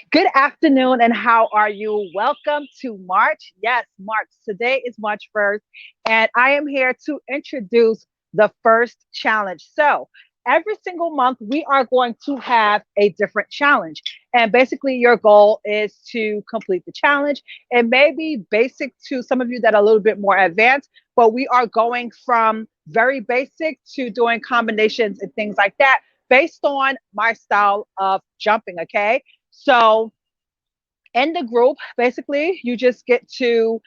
Good afternoon, and how are you? Welcome to March. Yes, March. Today is March 1st, and I am here to introduce the first challenge. So, every single month, we are going to have a different challenge. And basically, your goal is to complete the challenge. It may be basic to some of you that are a little bit more advanced, but we are going from very basic to doing combinations and things like that based on my style of jumping. Okay. So, in the group, basically, you just get to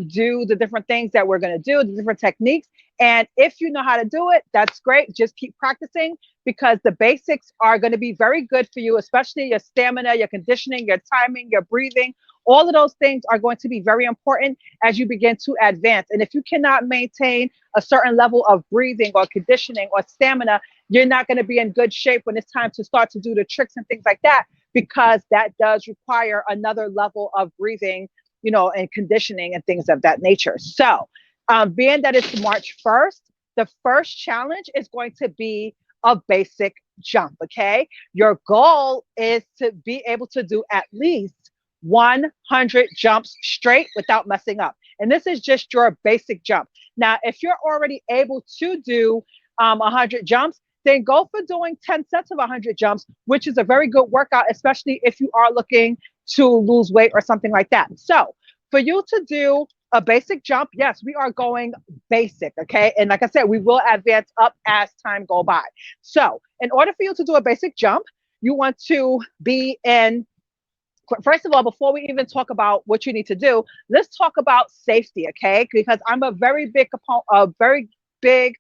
do the different things that we're going to do, the different techniques. And if you know how to do it, that's great. Just keep practicing because the basics are going to be very good for you, especially your stamina, your conditioning, your timing, your breathing. All of those things are going to be very important as you begin to advance. And if you cannot maintain a certain level of breathing or conditioning or stamina, you're not going to be in good shape when it's time to start to do the tricks and things like that because that does require another level of breathing, and conditioning and things of that nature. So, being that it's March 1st, the first challenge is going to be a basic jump. Okay. Your goal is to be able to do at least 100 jumps straight without messing up. And this is just your basic jump. Now, if you're already able to do 100 jumps, then go for doing 10 sets of 100 jumps, which is a very good workout, especially if you are looking to lose weight or something like that. So, for you to do a basic jump, yes, we are going basic, okay? And like I said, we will advance up as time go by. So, in order for you to do a basic jump, you want to be in. First of all, before we even talk about what you need to do, let's talk about safety, okay? Because I'm a very big component, a very big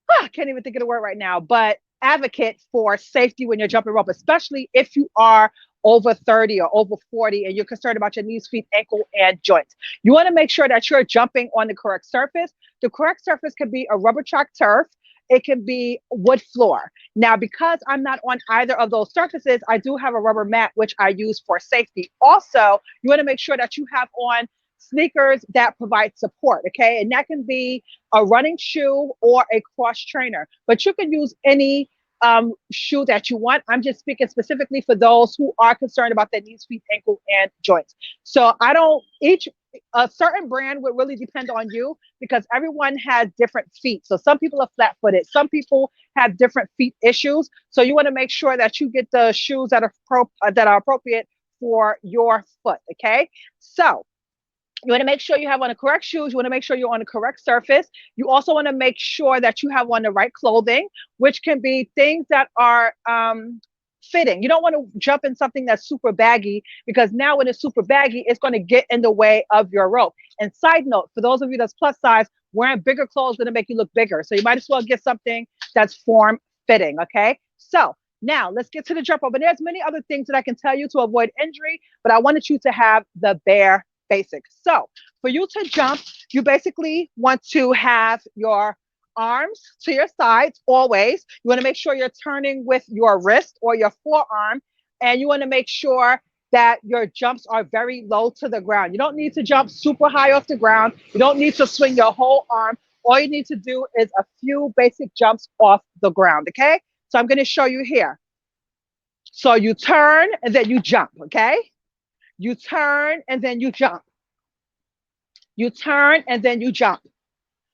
I can't even think of the word right now, but advocate for safety when you're jumping rope, especially if you are over 30 or over 40 and you're concerned about your knees, feet, ankle, and joints. You want to make sure that you're jumping on the correct surface. The correct surface can be a rubber track turf. It can be wood floor. Now, because I'm not on either of those surfaces, I do have a rubber mat, which I use for safety. Also, you want to make sure that you have on sneakers that provide support, okay? And that can be a running shoe or a cross trainer, but you can use any shoe that you want. I'm just speaking specifically for those who are concerned about their knees, feet, ankle, and joints. So I don't, each, a certain brand would really depend on you because everyone has different feet. So some people are flat footed, some people have different feet issues. So you want to make sure that you get the shoes that are appropriate for your foot, okay? So, you want to make sure you have on the correct shoes. You want to make sure you're on the correct surface. You also want to make sure that you have on the right clothing, which can be things that are fitting. You don't want to jump in something that's super baggy because now when it's super baggy, it's going to get in the way of your rope. And side note, for those of you that's plus size, wearing bigger clothes is going to make you look bigger. So you might as well get something that's form fitting. Okay. So now let's get to the jump rope. And there's many other things that I can tell you to avoid injury, but I wanted you to have the bare basics. So for you to jump, you basically want to have your arms to your sides always. You want to make sure you're turning with your wrist or your forearm, and you want to make sure that your jumps are very low to the ground. You don't need to jump super high off the ground. You don't need to swing your whole arm. All you need to do is a few basic jumps off the ground, okay? So I'm going to show you here. So you turn and then you jump, okay? You turn and then you jump. You turn and then you jump.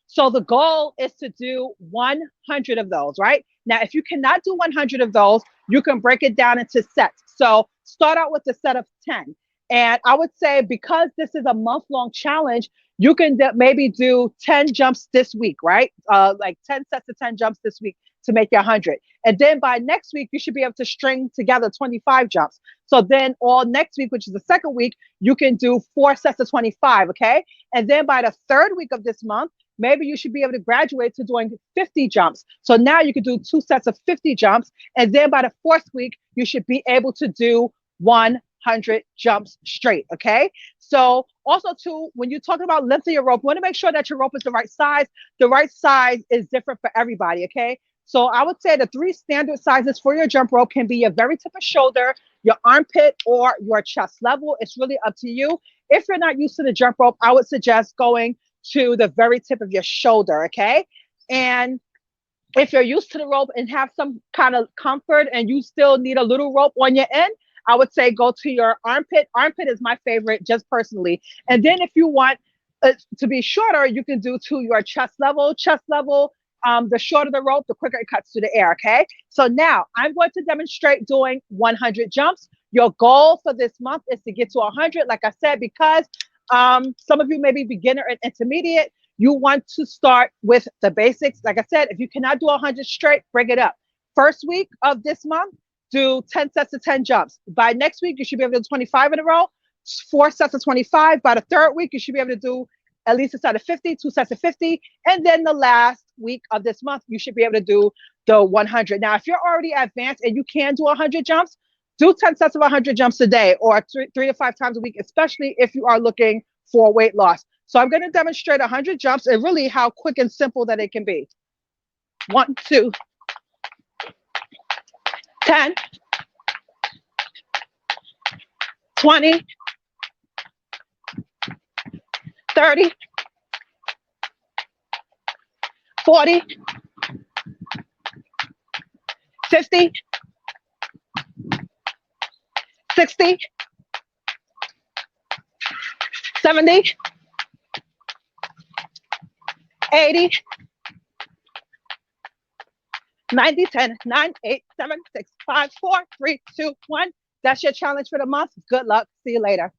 So the goal is to do 100 of those, right? Now, if you cannot do 100 of those, you can break it down into sets. So start out with a set of 10. And I would say because this is a month-long challenge, you can maybe do 10 jumps this week, right? Like 10 sets of 10 jumps this week to make your 100. And then by next week, you should be able to string together 25 jumps. So then all next week, which is the second week, you can do 4 sets of 25, okay? And then by the third week of this month, maybe you should be able to graduate to doing 50 jumps. So now you can do 2 sets of 50 jumps. And then by the fourth week, you should be able to do 100 jumps straight. Okay. So also too, when you're talking about length of your rope, you want to make sure that your rope is the right size. The right size is different for everybody. Okay. So I would say the 3 standard sizes for your jump rope can be your very tip of shoulder, your armpit, or your chest level. It's really up to you. If you're not used to the jump rope, I would suggest going to the very tip of your shoulder, okay? And if you're used to the rope and have some kind of comfort and you still need a little rope on your end, I would say go to your armpit. Armpit is my favorite, just personally. And then if you want to be shorter, you can do to your chest level. Chest level, the shorter the rope, the quicker it cuts to the air. Okay. So now I'm going to demonstrate doing 100 jumps. Your goal for this month is to get to 100, like I said, because some of you may be beginner and intermediate. You want to start with the basics. Like I said, if you cannot do 100 straight, bring it up. First week of this month, do 10 sets of 10 jumps. By next week, you should be able to do 25 in a row, 4 sets of 25. By the third week, you should be able to do at least a set of 50, 2 sets of 50. And then the last week of this month, you should be able to do the 100. Now, if you're already advanced and you can do 100 jumps, do 10 sets of 100 jumps a day or 3 to 5 times a week, especially if you are looking for weight loss. So I'm going to demonstrate 100 jumps and really how quick and simple that it can be. 1, 2, 10, 20, 30, 40, 50, 60, 70, 80, 90, 10, 9, 8, 7, 6, 5, 4, 3, 2, 1. That's your challenge for the month. Good luck. See you later.